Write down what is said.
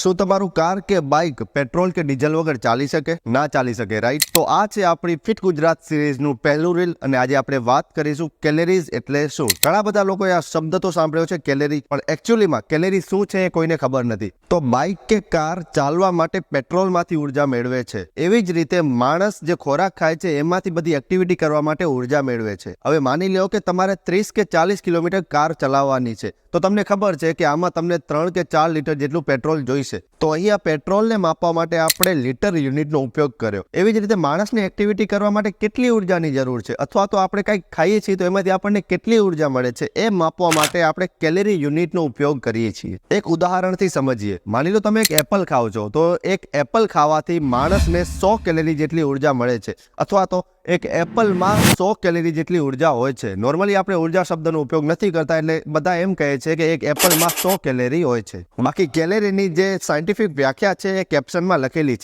શું તમારું કાર કે બાઇક પેટ્રોલ કે ડીઝલ વગર ચાલી શકે? ના ચાલી શકે, રાઈટ? તો આ છે આપણી ફિટ ગુજરાત સિરીઝનું પહેલું રીલ અને આજે આપણે વાત કરીશું કેલેરીઝ એટલે શું. ઘણા બધા લોકોએ આ શબ્દ તો સાંભળ્યો છે કેલેરી, પણ એકચ્યુઅલીમાં કેલેરી શું છે એ કોઈને ખબર નથી. તો બાઇક કે કાર ચાલવા માટે પેટ્રોલમાંથી ઉર્જા મેળવે છે, એવી જ રીતે માણસ જે ખોરાક ખાય છે એમાંથી બધી એક્ટિવિટી કરવા માટે ઉર્જા મેળવે છે. હવે માની લો કે તમારે 30 કે 40 કિલોમીટર કાર ચલાવવાની છે, તો તમને ખબર છે કે આમાં તમને 3 કે 4 લીટર જેટલું પેટ્રોલ જોઈશે. તો અહીંયા પેટ્રોલને માપવા માટે આપણે લીટર યુનિટનો ઉપયોગ કર્યો. એવી જ રીતે માણસની એક્ટિવિટી કરવા માટે કેટલી ઉર્જાની જરૂર છે, અથવા તો આપણે કંઈક ખાઈએ છીએ તો એમાંથી આપણને કેટલી ઉર્જા મળે છે, એ માપવા માટે આપણે કેલેરી યુનિટનો ઉપયોગ કરીએ છીએ. એક ઉદાહરણથી સમજીએ. માની લો તમે એક એપલ ખાઓ છો, તો એક એપલ ખાવાથી માણસને 100 કેલેરી જેટલી ઉર્જા મળે છે, અથવા તો એક એપલમાં 100 કેલેરી જેટલી ઉર્જા હોય છે. નોર્મલી આપણે ઉર્જા શબ્દનો ઉપયોગ નથી કરતા, એટલે બધા એમ કહે છે કે એક એપલમાં 100 કેલેરી હોય છે. બાકી કેલેરીની જે સાયન્ટિફિક વ્યાખ્યા છે એ કેપ્શનમાં લખેલી છે.